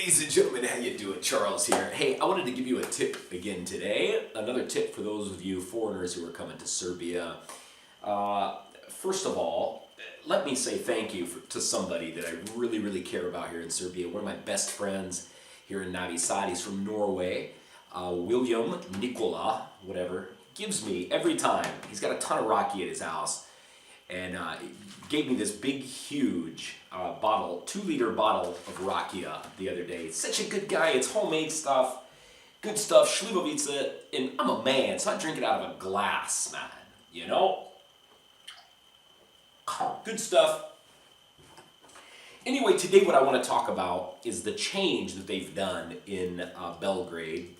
Ladies and gentlemen, how you doing? Charles here. Hey, I wanted to give you a tip again today. Another tip for those of you foreigners who are coming to Serbia. First of all, let me say thank you to somebody that I really care about here in Serbia. One of my best friends here in Novi Sad. He's from Norway. William Nikola, whatever, gives me every time. He's got a ton of raki at his house. And gave me this big, huge bottle, 2-liter bottle of rakia the other day. Such a good guy. It's homemade stuff, good stuff, Shlivovica, and I'm a man, so I drink it out of a glass, man, you know? Good stuff. Anyway, today what I want to talk about is the change that they've done in Belgrade.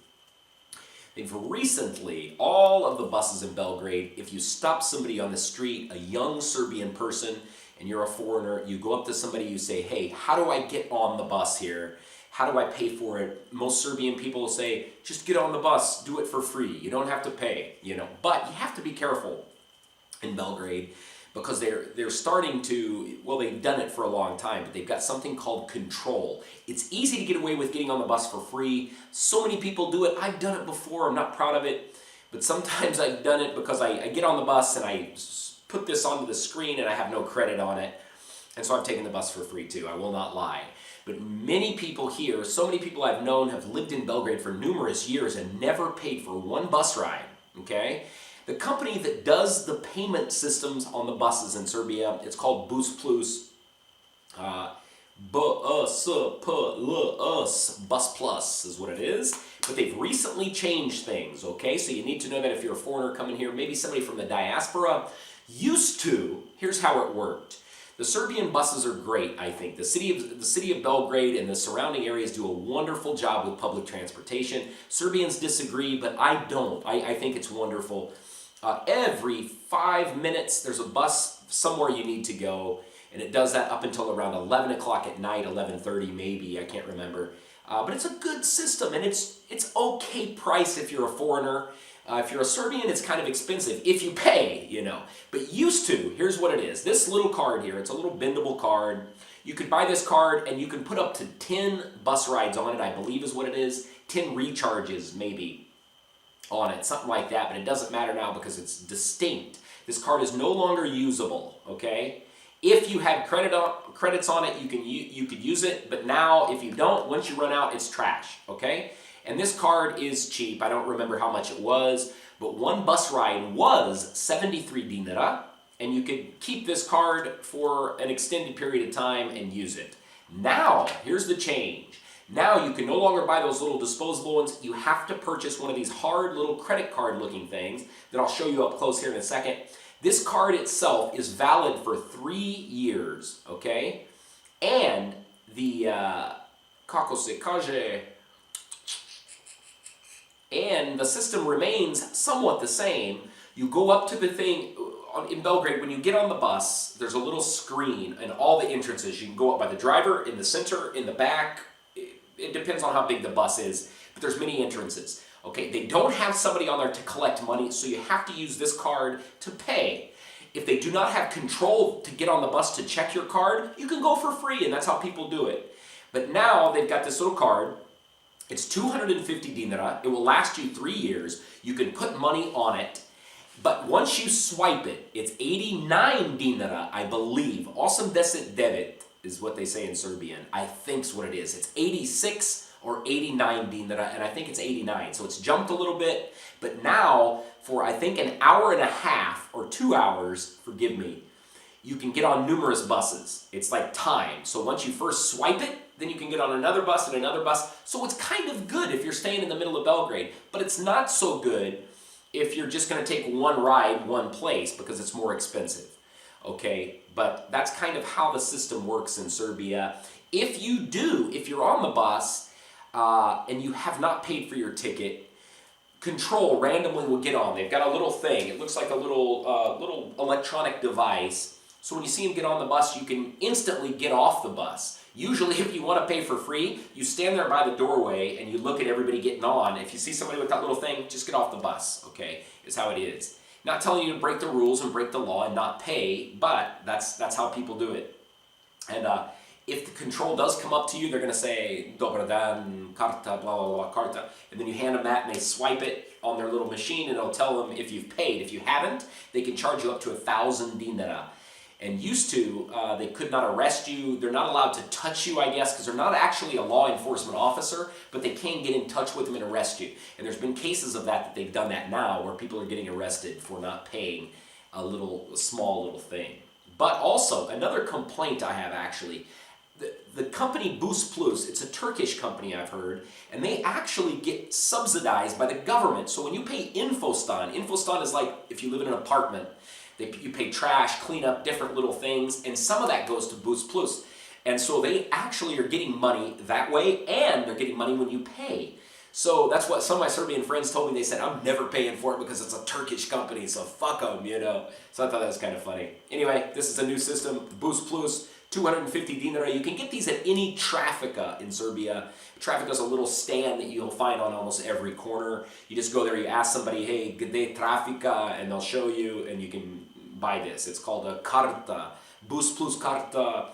They've recently, all of the buses in Belgrade, if you stop somebody on the street, a young Serbian person, and you're a foreigner, you go up to somebody, you say, hey, how do I get on the bus here? How do I pay for it? Most Serbian people will say, just get on the bus, do it for free. You don't have to pay, you know. But you have to be careful in Belgrade because they're starting to, well, they've done it for a long time, but they've got something called control. It's easy to get away with getting on the bus for free. So many people do it. I've done it before. I'm not proud of it, but sometimes I've done it because I get on the bus and I put this onto the screen and I have no credit on it, and so I've taken the bus for free too. I will not lie. But many people here, so many people I've known have lived in Belgrade for numerous years and never paid for one bus ride, okay? The company that does the payment systems on the buses in Serbia, it's called Bus Plus. Bus Plus is what it is. But they've recently changed things, okay? So you need to know that if you're a foreigner coming here, maybe somebody from the diaspora, used to, here's how it worked. The Serbian buses are great, I think. The city of Belgrade and the surrounding areas do a wonderful job with public transportation. Serbians disagree, but I don't. I think it's wonderful. Every 5 minutes, there's a bus somewhere you need to go, and it does that up until around 11 o'clock at night, 11:30 maybe, I can't remember. But it's a good system, and it's okay price if you're a foreigner. If you're a Serbian, it's kind of expensive if you pay, you know. But used to, here's what it is. This little card here, it's a little bendable card. You could buy this card, and you can put up to 10 bus rides on it, I believe is what it is. 10 recharges, maybe, on it, something like that, but it doesn't matter now because it's distinct. This card is no longer usable, okay? If you had credits on it, you could use it, but now if you don't, once you run out, it's trash, okay? And this card is cheap. I don't remember how much it was, but one bus ride was 73 dinara, and you could keep this card for an extended period of time and use it. Now, here's the change. Now you can no longer buy those little disposable ones. You have to purchase one of these hard little credit card looking things that I'll show you up close here in a second. This card itself is valid for 3 years, okay? And the and the system remains somewhat the same. You go up to the thing in Belgrade, when you get on the bus, there's a little screen and all the entrances. You can go up by the driver, in the center, in the back. It depends on how big the bus is, but there's many entrances. Okay, they don't have somebody on there to collect money, so you have to use this card to pay. If they do not have control to get on the bus to check your card, you can go for free, and that's how people do it. But now they've got this little card. It's 250 dinara. It will last you 3 years. You can put money on it, but once you swipe it, it's 89 dinara, I believe. 89 is what they say in Serbian. I think's what it is. It's 86 or 89 dinara, and I think it's 89. So it's jumped a little bit, but now for I think an hour and a half or 2 hours, forgive me, you can get on numerous buses. It's like time. So once you first swipe it, then you can get on another bus and another bus. So it's kind of good if you're staying in the middle of Belgrade, but it's not so good if you're just going to take one ride, one place, because it's more expensive. Okay, but that's kind of how the system works in Serbia. If you're on the bus and you have not paid for your ticket, control randomly will get on. They've got a little thing. It looks like a little electronic device. So when you see them get on the bus, you can instantly get off the bus. Usually if you want to pay for free, you stand there by the doorway and you look at everybody getting on. If you see somebody with that little thing, just get off the bus, okay, is how it is. Not telling you to break the rules and break the law and not pay, but that's how people do it. And if the control does come up to you, they're going to say, Dobar dan, karta, blah, blah, blah, karta. And then you hand them that and they swipe it on their little machine and it'll tell them if you've paid. If you haven't, they can charge you up to 1,000 dinara. And used to, they could not arrest you. They're not allowed to touch you, I guess, because they're not actually a law enforcement officer, but they can get in touch with them and arrest you. And there's been cases of that they've done that now, where people are getting arrested for not paying a small little thing. But also, another complaint I have actually, the company Boost Plus, it's a Turkish company I've heard, and they actually get subsidized by the government. So when you pay Infostan is like if you live in an apartment, you pay trash, clean up different little things, and some of that goes to Boost Plus. And so they actually are getting money that way, and they're getting money when you pay. So that's what some of my Serbian friends told me. They said, I'm never paying for it because it's a Turkish company, so fuck them, you know. So I thought that was kind of funny. Anyway, this is a new system, Boost Plus, 250 dinara. You can get these at any Trafika in Serbia. Trafika is a little stand that you'll find on almost every corner. You just go there, you ask somebody, hey, gde Trafika, and they'll show you, and you can buy this. It's called a karta, Boost Plus karta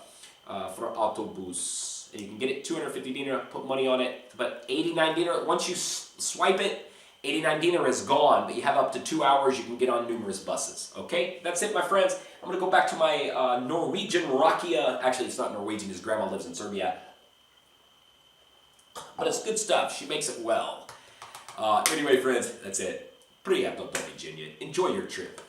for autobus. And you can get it 250 dinar, put money on it, but 89 dinar, once you swipe it, 89 dinar is gone, but you have up to 2 hours, you can get on numerous buses. Okay, that's it, my friends. I'm gonna go back to my Norwegian rakia. Actually, it's not Norwegian, his grandma lives in Serbia. But it's good stuff, she makes it well. Anyway, friends, that's it. Prijatno doviđenje. Enjoy your trip.